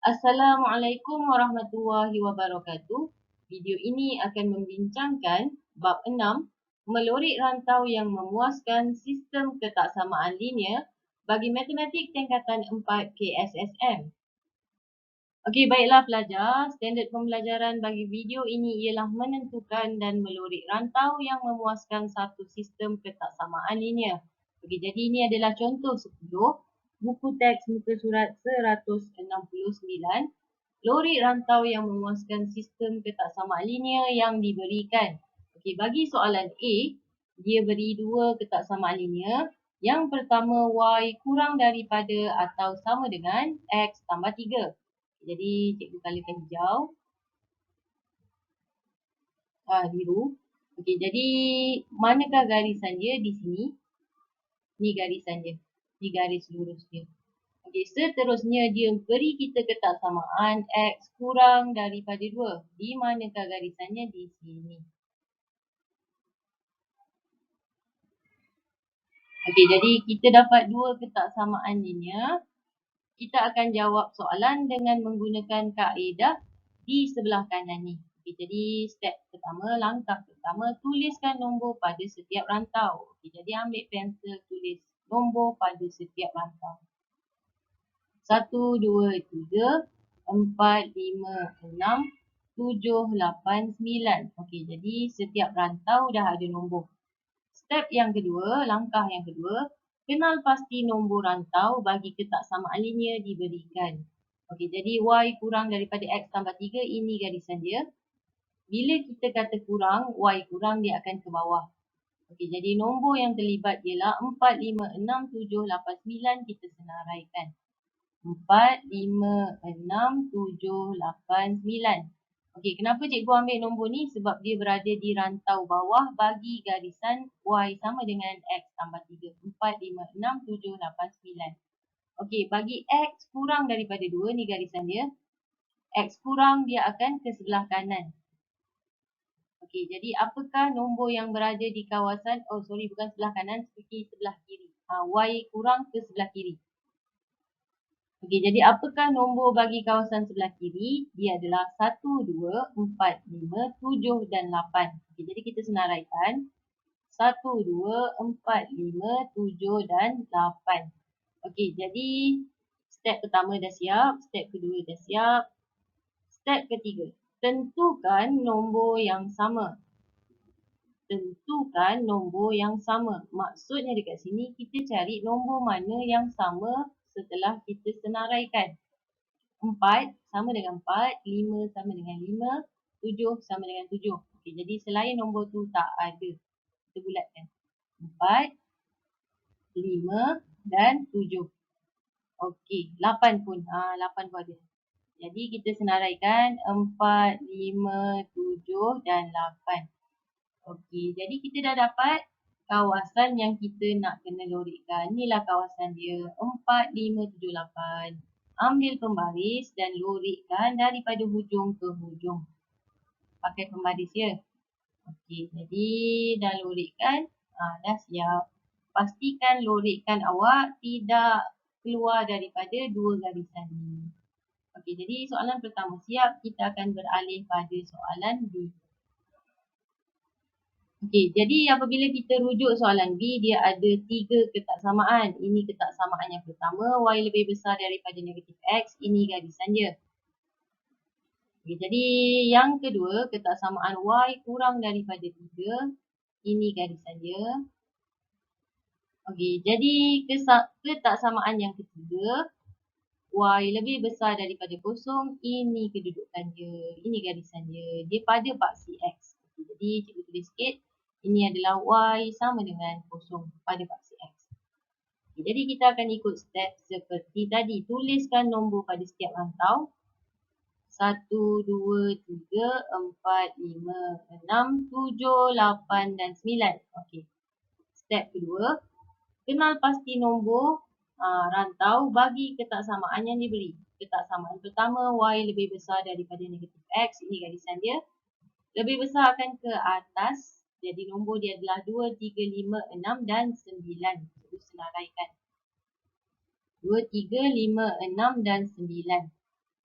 Assalamualaikum warahmatullahi wabarakatuh. Video ini akan membincangkan bab 6, melorik rantau yang memuaskan sistem ketaksamaan linear bagi matematik tingkatan 4 KSSM. Okey, baiklah pelajar, standard pembelajaran bagi video ini ialah menentukan dan melorik rantau yang memuaskan satu sistem ketaksamaan linear. Okey, jadi ini adalah contoh 10, buku teks muka surat 169, lorik rantau yang memuaskan sistem ketaksamaan linear yang diberikan. Okey, bagi soalan A, dia beri dua ketaksamaan linear. Yang pertama, Y kurang daripada atau sama dengan X tambah 3. Jadi, cikgu kalikan hijau. Biru. Okey, jadi manakah garisan dia di sini? Ni garisan dia. Ni garis lurus dia. Okey, seterusnya dia beri kita ketaksamaan X kurang daripada 2. Di manakah garisannya? Di sini. Okey, jadi kita dapat dua ketaksamaan linear. Kita akan jawab soalan dengan menggunakan kaedah di sebelah kanan ni. Okay, jadi step pertama, langkah pertama, tuliskan nombor pada setiap rantau. Okay, jadi ambil pensel, tulis nombor pada setiap rantau. 1, 2, 3, 4, 5, 6, 7, 8, 9. Okey, jadi setiap rantau dah ada nombor. Step yang kedua, langkah yang kedua, kenal pasti nombor rantau bagi ketaksamaan linear diberikan. Okey, jadi Y kurang daripada X tambah 3, ini garisan dia. Bila kita kata kurang, Y kurang dia akan ke bawah. Okey, jadi nombor yang terlibat ialah 4, 5, 6, 7, 8, 9. Kita senaraikan. 4, 5, 6, 7, 8, 9. Okey, kenapa cikgu ambil nombor ni? Sebab dia berada di rantau bawah bagi garisan Y sama dengan X tambah 3. 4, 5, 6, 7, 8, 9. Okey, bagi X kurang daripada 2, ni garisan dia. X kurang dia akan ke sebelah kanan. Okey, jadi apakah nombor yang berada di kawasan, bukan sebelah kanan, seperti sebelah kiri. Y kurang ke sebelah kiri. Okey, jadi apakah nombor bagi kawasan sebelah kiri? Dia adalah 1, 2, 4, 5, 7 dan 8. Okey, jadi kita senaraikan. 1, 2, 4, 5, 7 dan 8. Okey, jadi step pertama dah siap, step kedua dah siap. Step ketiga, tentukan nombor yang sama. Tentukan nombor yang sama. Maksudnya dekat sini kita cari nombor mana yang sama setelah kita senaraikan. 4 sama dengan 4, 5 sama dengan 5, 7 sama dengan 7. Okey, jadi selain nombor tu tak ada. Kita bulatkan. 4, 5 dan 7. Okey, 8 pun. 8 pun ada. Jadi kita senaraikan 4, 5, 7 dan 8. Okey, jadi kita dah dapat kawasan yang kita nak kena lorikkan. Inilah kawasan dia. 4, 5, 7, 8. Ambil pembaris dan lorikkan daripada hujung ke hujung. Pakai pembaris ya. Okey, jadi dah lorikkan. Dah siap. Pastikan lorikkan awak tidak keluar daripada dua garisan ini. Okey, jadi soalan pertama siap. Kita akan beralih pada soalan B. Okey, jadi apabila kita rujuk soalan B, dia ada 3 ketaksamaan. Ini ketaksamaan yang pertama, Y lebih besar daripada negatif X. Ini garisan dia. Okey, jadi yang kedua, ketaksamaan Y kurang daripada 3. Ini garisan dia. Okey, jadi ketaksamaan yang ketiga, Y lebih besar daripada kosong. Ini kedudukan dia. Ini garisan dia. Dia pada paksi X. Okey, jadi cikgu tulis sikit. Ini adalah Y sama dengan kosong pada paksi X. Okay, jadi kita akan ikut step seperti tadi. Tuliskan nombor pada setiap rantau. 1, 2, 3, 4, 5, 6, 7, 8 dan 9. Okey. Step kedua. Kenal pasti nombor rantau bagi ketaksamaan yang diberi. Ketaksamaan pertama, Y lebih besar daripada negatif X. Ini garisan dia. Lebih besar akan ke atas. Jadi nombor dia adalah 2, 3, 5, 6 dan 9. Kita senaraikan. 2, 3, 5, 6 dan 9.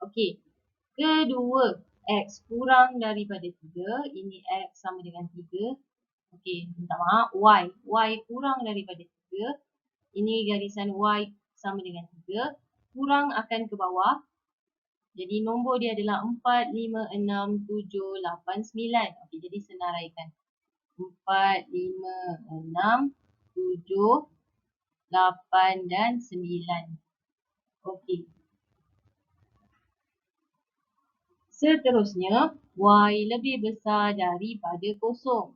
Okey. Kedua, X kurang daripada 3. Ini X sama dengan 3. Okey, minta maaf. Y. Y kurang daripada 3. Ini garisan Y sama dengan 3. Kurang akan ke bawah. Jadi nombor dia adalah 4, 5, 6, 7, 8, 9. Okey, jadi senaraikan. 4, 5, 6, 7, 8 dan 9. Okey. Seterusnya, Y lebih besar daripada kosong.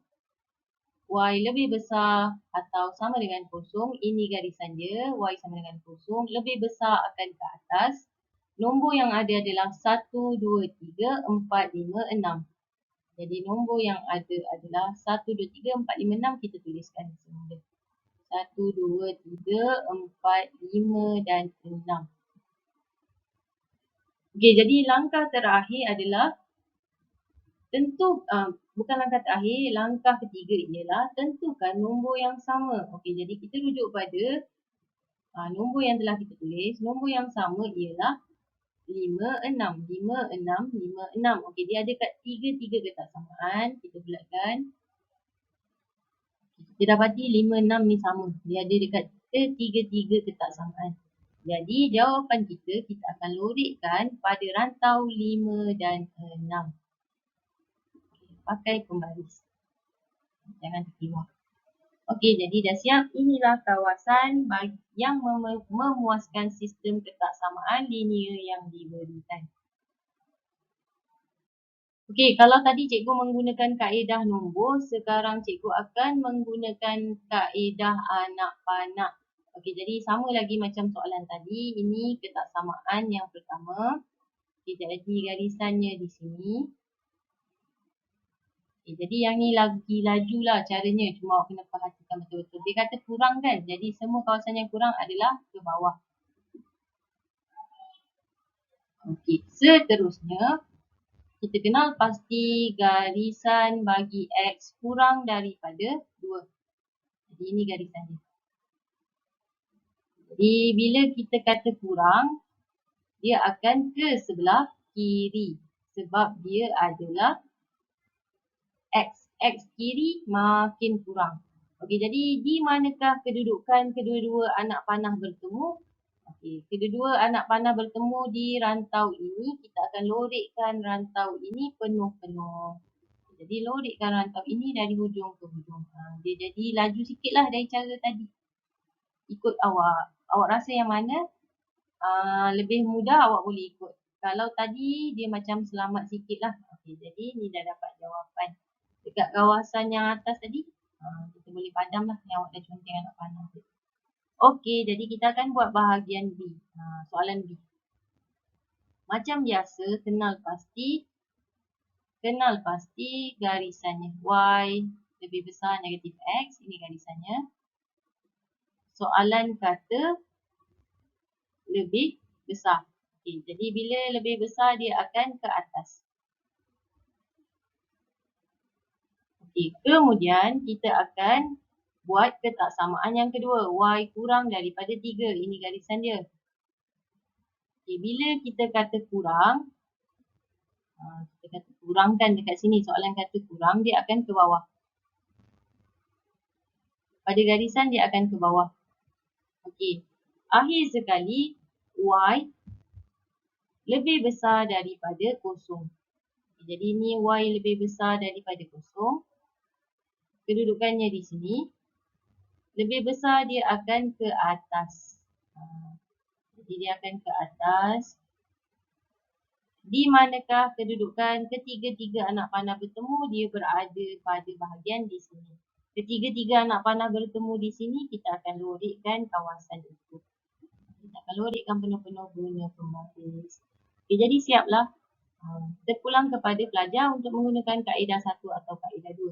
Y lebih besar atau sama dengan kosong. Ini garisan dia. Y sama dengan kosong. Lebih besar akan ke atas. Nombor yang ada adalah 1, 2, 3, 4, 5, 6. Jadi nombor yang ada adalah 1, 2, 3, 4, 5, 6. Kita tuliskan semula. 1, 2, 3, 4, 5 dan 6. Okey, jadi langkah terakhir adalah bukan langkah terakhir, langkah ketiga ialah tentukan nombor yang sama. Okey, jadi kita rujuk pada nombor yang telah kita tulis. Nombor yang sama ialah 5, 6. 5, 6, 5, 6. Okey, dia ada kat 3 ketaksamaan. Kita bulatkan. Kita dapati 5, 6 ni sama. Dia ada dekat 3 ketaksamaan. Jadi jawapan kita akan lorikkan pada rantau 5 dan 6. Pakai pembaris. Jangan terkeluar. Okey, jadi dah siap. Inilah kawasan yang memuaskan sistem ketaksamaan linear yang diberikan. Okey, kalau tadi cikgu menggunakan kaedah nombor, sekarang cikgu akan menggunakan kaedah anak panah. Okey, jadi sama lagi macam soalan tadi. Ini ketaksamaan yang pertama. Okey, jadi garisannya di sini. Okay, jadi yang ni lagi laju lah caranya. Cuma awak kena perhatikan betul-betul. Dia kata kurang kan? Jadi semua kawasan yang kurang adalah ke bawah. Okey, seterusnya kita kenal pasti garisan bagi X kurang daripada 2. Jadi ini garisan dia. Jadi bila kita kata kurang, dia akan ke sebelah kiri. Sebab dia adalah X. X kiri makin kurang. Okey, jadi di manakah kedudukan kedua-dua anak panah bertemu? Okey, kedua-dua anak panah bertemu di rantau ini. Kita akan lorikkan rantau ini penuh-penuh. Jadi lorikkan rantau ini dari hujung ke hujung. Dia jadi laju sikit lah dari cara tadi. Ikut awak. Awak rasa yang mana lebih mudah, awak boleh ikut. Kalau tadi dia macam selamat sikit lah. Okey, jadi ni dah dapat jawapan. Dekat kawasan yang atas tadi, kita boleh padam lah yang awak dah conteng anak panah tu. Okey, jadi kita akan buat bahagian B. Soalan B. Macam biasa, kenal pasti garisannya. Y lebih besar negatif X. Ini garisannya. Soalan kata lebih besar. Okey, jadi bila lebih besar, dia akan ke atas. Okey, kemudian kita akan buat ketaksamaan yang kedua. Y kurang daripada 3. Ini garisan dia. Okay, bila kita kata kurang, kita kata kurangkan dekat sini. Soalan kata kurang, dia akan ke bawah. Pada garisan, dia akan ke bawah. Okey, akhir sekali, Y lebih besar daripada kosong. Jadi ni Y lebih besar daripada kosong. Kedudukannya di sini. Lebih besar dia akan ke atas. Jadi dia akan ke atas. Di manakah kedudukan ketiga-tiga anak panah bertemu, dia berada pada bahagian di sini. Ketiga-tiga anak panah bertemu di sini, kita akan lorikkan kawasan itu. Kita akan lorikkan penuh-penuh guna pembaris. Okay, jadi siaplah. Terpulang kepada pelajar untuk menggunakan kaedah 1 atau kaedah 2.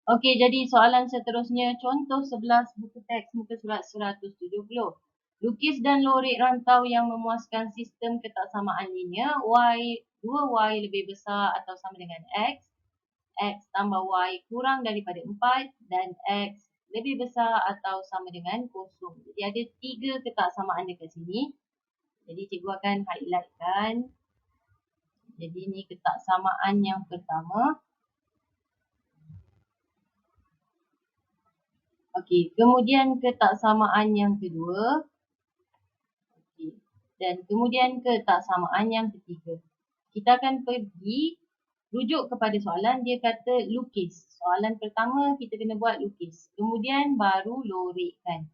Okey, jadi soalan seterusnya, contoh 11 buku teks muka surat 170. Lukis dan lorik rantau yang memuaskan sistem ketaksamaan linear. Y, 2Y lebih besar atau sama dengan X. X tambah Y kurang daripada 4 dan X lebih besar atau sama dengan kosong. Jadi ada 3 ketaksamaan dekat sini. Jadi cikgu akan highlightkan. Jadi ni ketaksamaan yang pertama. Okey, kemudian ketaksamaan yang kedua. Okey. Dan kemudian ketaksamaan yang ketiga. Kita akan pergi rujuk kepada soalan, dia kata lukis. Soalan pertama kita kena buat lukis. Kemudian baru lorikkan.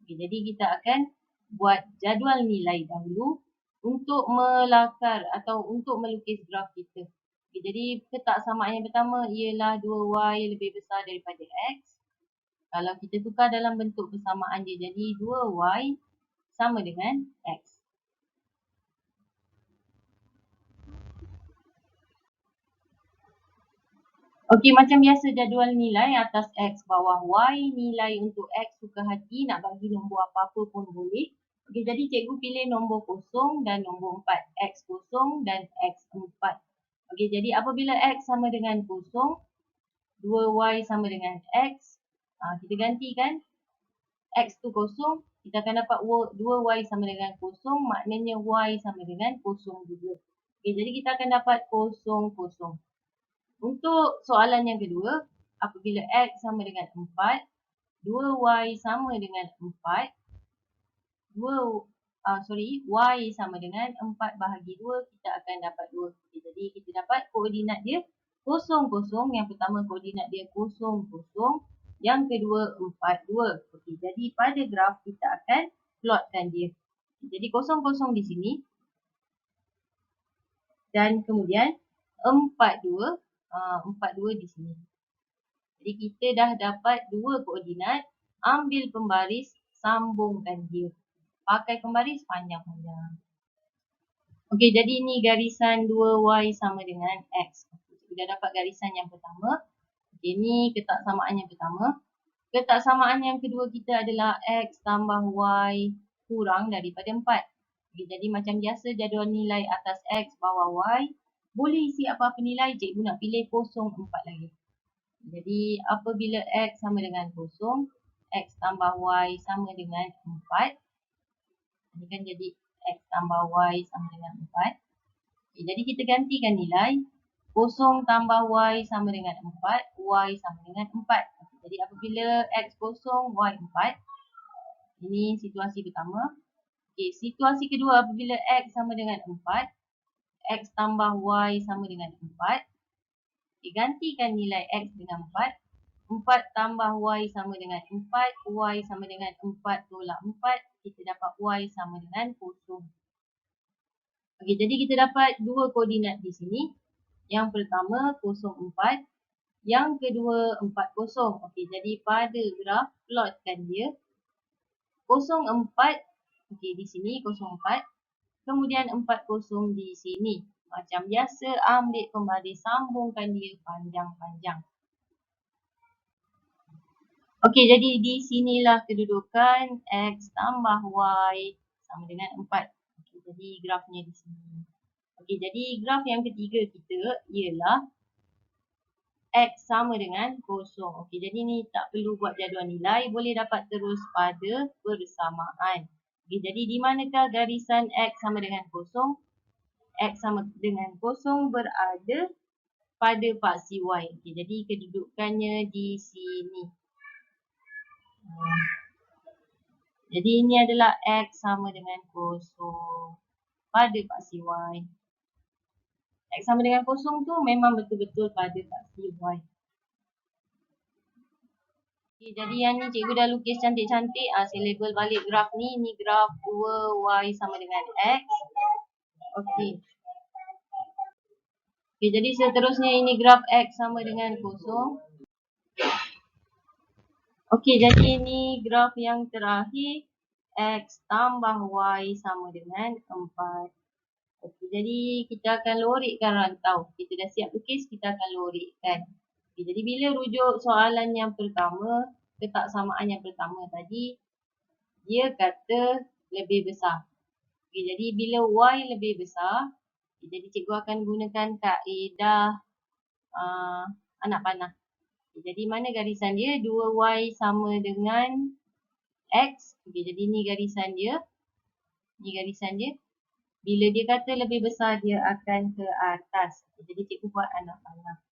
Okey, jadi kita akan buat jadual nilai dahulu untuk melakar atau untuk melukis graf kita. Okey, jadi ketaksamaan yang pertama ialah 2y lebih besar daripada x. Kalau kita tukar dalam bentuk persamaan dia jadi 2y sama dengan x. Okey, macam biasa jadual nilai atas x bawah y, nilai untuk x suka hati nak bagi nombor apa-apa pun boleh. Okey, jadi cikgu pilih nombor kosong dan nombor 4. X kosong dan x 4. Okey, jadi apabila x sama dengan kosong, 2y sama dengan x, kita gantikan. X tu kosong, kita akan dapat 2y sama dengan kosong, maknanya y sama dengan kosong juga. Okey, jadi kita akan dapat kosong, kosong. Untuk soalan yang kedua, apabila x sama dengan 4, 2y sama dengan 4, y sama dengan 4 bahagi 2, kita akan dapat 2. Okay, jadi kita dapat koordinat dia 0, 0. Yang pertama koordinat dia 0, 0. Yang kedua 4, 2. Okay, jadi pada graf kita akan plotkan dia. Jadi 0, 0 di sini. Dan kemudian 4, 2. 4, 2 di sini. Jadi kita dah dapat 2 koordinat. Ambil pembaris, sambungkan dia. Pakai pembaris panjang-panjang. Okey, jadi ni garisan 2y sama dengan x. Kita dapat garisan yang pertama. Okey, ni ketaksamaan yang pertama. Ketaksamaan yang kedua kita adalah x tambah y kurang daripada 4. Okey, jadi macam biasa jadual nilai atas x bawah y. Boleh isi apa-apa nilai, cikgu nak pilih 0, 4 lagi. Jadi apabila x sama dengan 0, x tambah y sama dengan 4. Ini kan jadi x tambah y sama dengan 4. Okay, jadi kita gantikan nilai. 0 tambah y sama dengan 4. Y sama dengan 4. Okay, jadi apabila x 0, y 4. Ini situasi pertama. Okay, situasi kedua apabila x sama dengan 4. X tambah y sama dengan 4. Okay, gantikan nilai x dengan 4. 4 tambah y sama dengan 4. Y sama dengan 4 tolak 4. Kita dapat y sama dengan 0. Okey, jadi kita dapat 2 koordinat di sini. Yang pertama 0, 4. Yang kedua 4, 0. Okey, jadi pada graf plotkan dia. 0, 4. Okey, di sini 0, 4. Kemudian 4, 0 di sini. Macam biasa ambil pembaris, sambungkan dia panjang-panjang. Okey, jadi di sinilah kedudukan x tambah y sama dengan 4. Okey, jadi grafnya di sini. Okey, jadi graf yang ketiga kita ialah x sama dengan 0. Okey, jadi ni tak perlu buat jadual nilai, boleh dapat terus pada persamaan. Okey, jadi di manakah garisan x sama dengan 0? X sama dengan 0 berada pada paksi y. Okey, jadi kedudukannya di sini. Jadi ini adalah x sama dengan 0 pada paksi y. X sama dengan 0 tu memang betul-betul pada paksi y. Okay, jadi yang ni cikgu dah lukis cantik-cantik. Saya label balik graf ni. Ni graf 2y sama dengan x. Okey. Okay, jadi seterusnya ini graf x sama dengan 0. Okey, jadi ini graf yang terakhir. X tambah y sama dengan 4. Okey, jadi kita akan lorikkan rantau. Kita dah siap lukis, kita akan lorikkan. Okay, jadi bila rujuk soalan yang pertama, ketaksamaan yang pertama tadi, dia kata lebih besar. Okay, jadi bila y lebih besar, jadi cikgu akan gunakan kaedah anak panah. Jadi mana garisan dia? 2Y sama dengan X. Jadi ni garisan dia. Ni garisan dia. Bila dia kata lebih besar, dia akan ke atas. Jadi cikgu buat anak panah.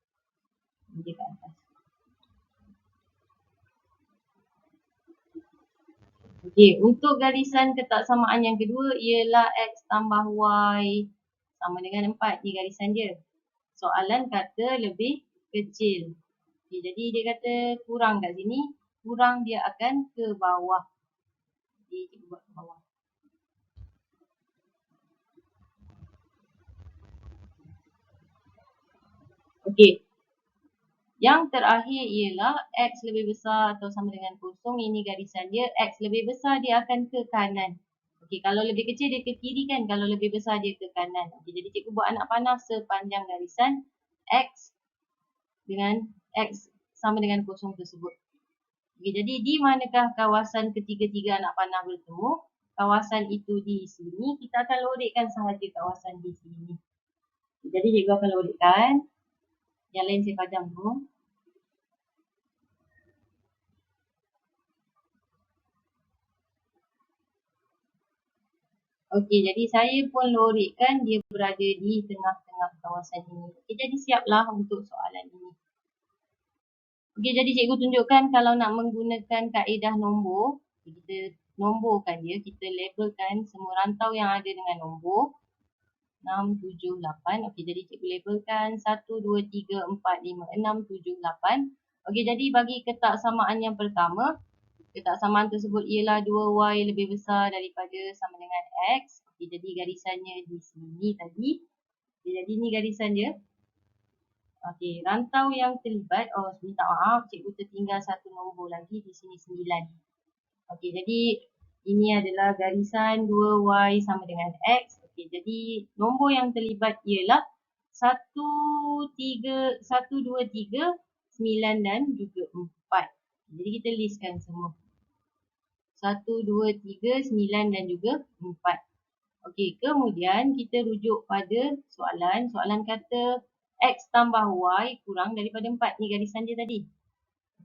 Dia ke atas. Okey, untuk garisan ketaksamaan yang kedua ialah X tambah Y sama dengan 4. Ni garisan dia. Soalan kata lebih kecil. Okay, jadi dia kata kurang kat sini. Kurang dia akan ke bawah. Jadi cikgu buat ke bawah. Okey. Yang terakhir ialah X lebih besar atau sama dengan kosong. Ini garisan dia. X lebih besar dia akan ke kanan. Okey, kalau lebih kecil dia ke kiri kan. Kalau lebih besar dia ke kanan. Okey, jadi cikgu buat anak panah sepanjang garisan X dengan X sama dengan kosong tersebut. Okey, jadi di manakah kawasan ketiga-tiga anak panah bertemu? Kawasan itu di sini. Kita akan lodekkan sahaja kawasan di sini. Jadi cikgu akan lodekkan. Yang lain saya pajang dulu. Okey, jadi saya pun lodekkan dia berada di tengah-tengah kawasan ini. Okey, jadi siaplah untuk soalan ini. Okey, jadi cikgu tunjukkan kalau nak menggunakan kaedah nombor. Kita nomborkan dia, kita labelkan semua rantau yang ada dengan nombor. 6, 7, 8. Okey, jadi cikgu labelkan 1, 2, 3, 4, 5, 6, 7, 8. Okey, jadi bagi ketaksamaan yang pertama, ketaksamaan tersebut ialah 2Y lebih besar daripada sama dengan X. Okey, jadi garisannya di sini tadi. Okey, jadi ni garisan dia. Okey, rantau yang terlibat. Oh, minta maaf, cikgu tertinggal satu nombor lagi di sini 9. Okey, jadi ini adalah garisan 2Y sama dengan X. Okey, jadi nombor yang terlibat ialah 1, 2, 3, 9 dan juga 4. Jadi kita listkan semua. 1, 2, 3, 9 dan juga 4. Okey, kemudian kita rujuk pada soalan. Soalan kata X tambah Y kurang daripada 4. Ni garisan dia tadi.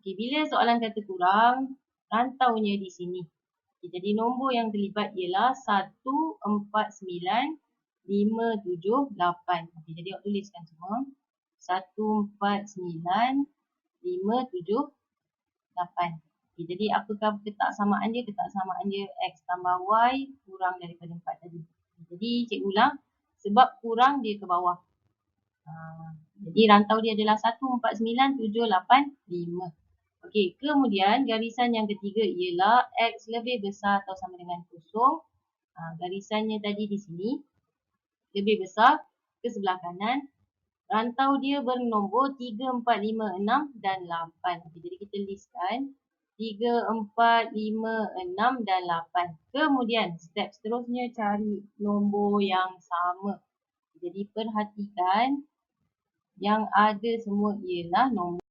Okey, bila soalan kata kurang, rantaunya di sini. Okay, jadi nombor yang terlibat ialah 1, 4, 9, 5, 7, 8. Okay, jadi awak tuliskan semua. 1, 4, 9, 5, 7, 8. Okay, jadi apakah ketaksamaan dia? Ketaksamaan dia X tambah Y kurang daripada 4 tadi. Jadi cikgu ulang. Sebab kurang dia ke bawah. Jadi rantau dia adalah 1, 4, 9, 7, 8, 5. Okey, kemudian garisan yang ketiga ialah X lebih besar atau sama dengan kosong. Garisannya tadi di sini. Lebih besar ke sebelah kanan. Rantau dia bernombor 3, 4, 5, 6 dan 8. Okey, jadi kita listkan 3, 4, 5, 6 dan 8. Kemudian step seterusnya cari nombor yang sama. Jadi perhatikan yang ada semua ialah nombor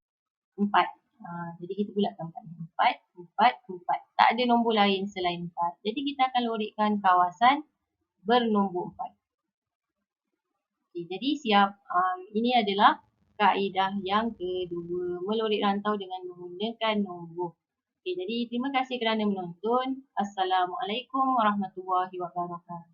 4. Jadi kita bulatkan 4, 4, 4. Tak ada nombor lain selain 4. Jadi kita akan lodekkan kawasan bernombor 4. Okay, jadi siap. Ini adalah kaedah yang kedua. Melodek rantau dengan menggunakan nombor. Okay, jadi terima kasih kerana menonton. Assalamualaikum warahmatullahi wabarakatuh.